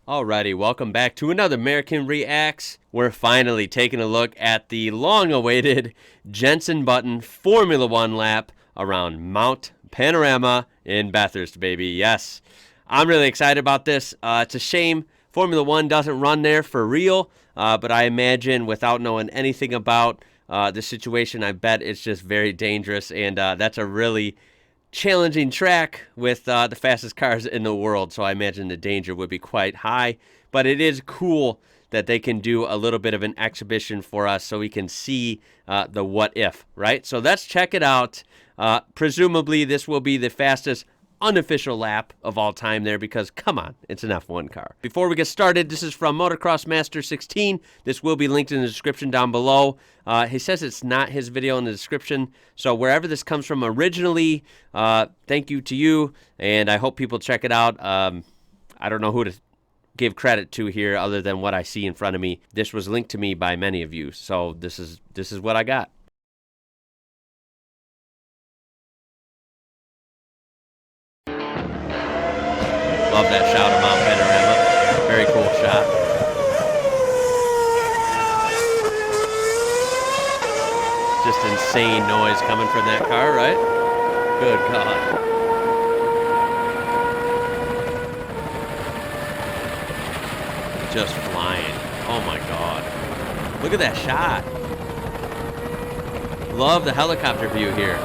Alrighty, welcome back to another American Reacts. We're finally taking a look at the long-awaited Jenson Button Formula One lap around Mount Panorama in Bathurst, baby. Yes, I'm really excited about this. It's a shame Formula One doesn't run there for real, but I imagine without knowing anything about the situation, I bet it's just very dangerous, and that's a really challenging track with the fastest cars in the world, so I imagine the danger would be quite high. But it is cool that they can do a little bit of an exhibition for us so we can see the what if, right? So let's check it out. Presumably this will be the fastest unofficial lap of all time there because, come on, it's an F1 car. Before we get started, this is from Motocross Master 16. This will be linked in the description down below. He says it's not his video in the description, so wherever this comes from originally, thank you to you, and I hope people check it out. I don't know who to give credit to here other than what I see in front of me. This was linked to me by many of you, so this is what I got. Love that shot of Mount Panorama. Very cool shot. Just insane noise coming from that car, right? Good God. Just flying. Oh my God. Look at that shot. Love the helicopter view here.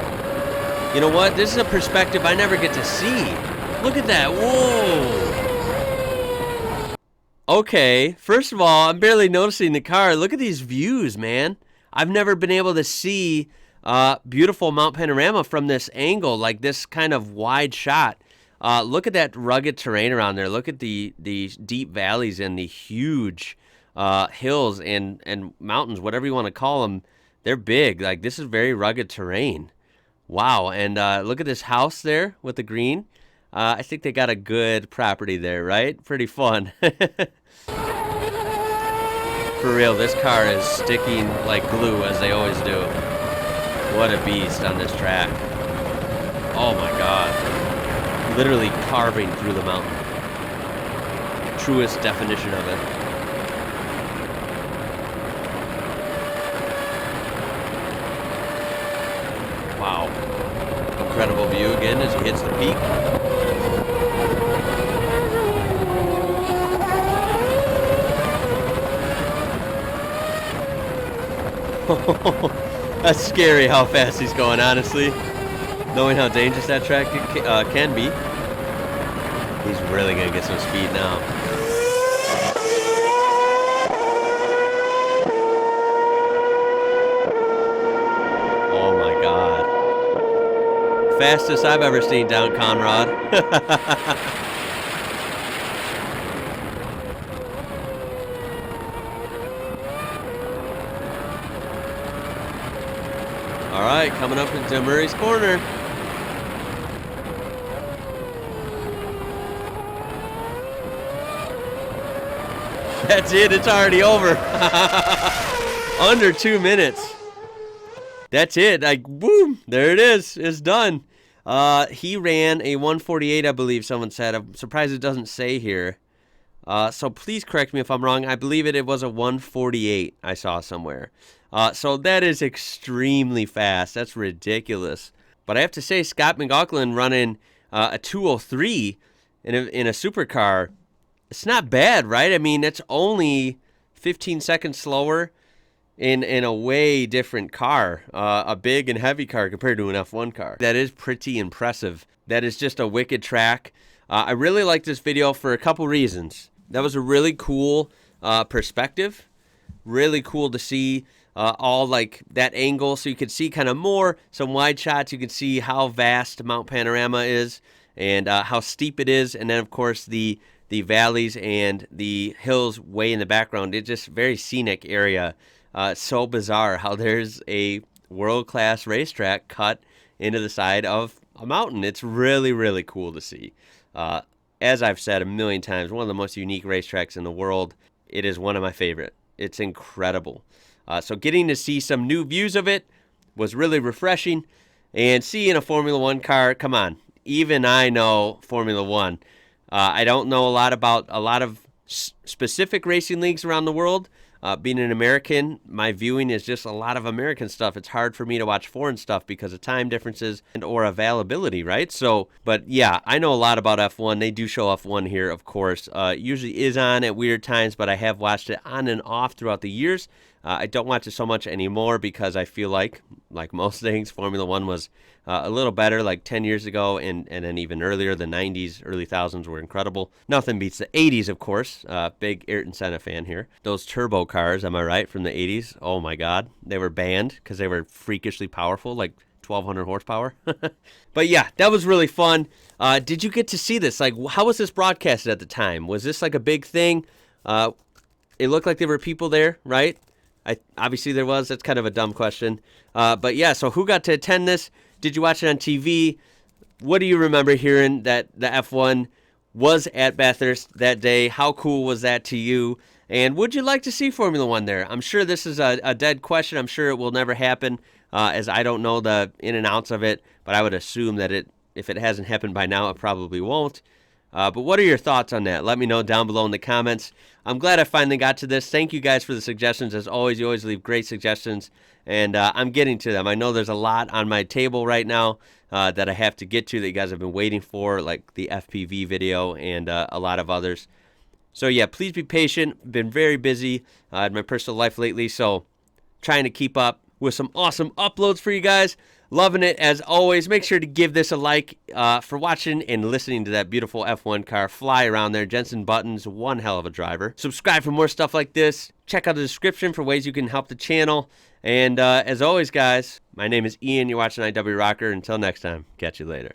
You know what? This is a perspective I never get to see. Look at that. Whoa. Okay, first of all, I'm barely noticing the car. Look at these views, man. I've never been able to see beautiful Mount Panorama from this angle, like this kind of wide shot. Look at that rugged terrain around there. Look at the deep valleys and the huge hills and mountains, whatever you want to call them. They're big. Like, this is very rugged terrain. Wow, and look at this house there with the green. I think they got a good property there, right? Pretty fun. For real, this car is sticking like glue, as they always do. What a beast on this track. Oh my God. Literally carving through the mountain. Truest definition of it. Wow. Incredible view again as he hits the peak. That's scary how fast he's going, honestly. Knowing how dangerous that track can be. He's really going to get some speed now. Oh my God. Fastest I've ever seen down Conrad. All right, coming up into Murray's Corner. That's it, it's already over. Under 2 minutes. That's it, like, boom, there it is, it's done. He ran a 148, I believe someone said. I'm surprised it doesn't say here. So please correct me if I'm wrong. I believe it was a 148 I saw somewhere. So that is extremely fast. That's ridiculous. But I have to say, Scott McLaughlin running a 203 in a supercar, it's not bad, right? I mean, that's only 15 seconds slower in a way different car, a big and heavy car compared to an F1 car. That is pretty impressive. That is just a wicked track. I really like this video for a couple reasons. That was a really cool perspective. Really cool to see all like that angle, so you could see kind of more, some wide shots. You could see how vast Mount Panorama is and how steep it is. And then, of course, the valleys and the hills way in the background. It's just a very scenic area. So bizarre how there's a world-class racetrack cut into the side of a mountain. It's really, really cool to see. As I've said a million times, one of the most unique racetracks in the world. It is one of my favorite. It's incredible. So getting to see some new views of it was really refreshing. And seeing a Formula One car, come on, even I know Formula One. I don't know a lot about a lot of specific racing leagues around the world. Being an American, my viewing is just a lot of American stuff. It's hard for me to watch foreign stuff because of time differences and or availability, right? So, but yeah, I know a lot about F1. They do show F1 here, of course. Usually is on at weird times, but I have watched it on and off throughout the years. I don't watch it so much anymore because I feel like most things, Formula One was a little better like 10 years ago, and then even earlier, the 90s, early thousands were incredible. Nothing beats the 80s, of course. Big Ayrton Senna fan here. Those turbo cars, am I right, from the 80s? Oh my God. They were banned because they were freakishly powerful, like 1,200 horsepower. But yeah, that was really fun. Did you get to see this? Like, how was this broadcasted at the time? Was this like a big thing? It looked like there were people there, right? Obviously there was. That's kind of a dumb question. But yeah, so who got to attend this? Did you watch it on TV? What do you remember hearing that the F1 was at Bathurst that day? How cool was that to you? And would you like to see Formula One there? I'm sure this is a dead question. I'm sure it will never happen, as I don't know the in and outs of it. But I would assume that if it hasn't happened by now, it probably won't. But what are your thoughts on that? Let me know down below in the comments. I'm glad I finally got to this. Thank you guys for the suggestions. As always, you always leave great suggestions, and I'm getting to them. I know there's a lot on my table right now that I have to get to that you guys have been waiting for, like the FPV video and a lot of others. So yeah, please be patient. Been very busy in my personal life lately, so trying to keep up with some awesome uploads for you guys. Loving it as always. Make sure to give this a like for watching and listening to that beautiful F1 car fly around there. Jenson Button's one hell of a driver. Subscribe for more stuff like this. Check out the description for ways you can help the channel. And as always, guys, my name is Ian. You're watching IWrocker. Until next time, catch you later.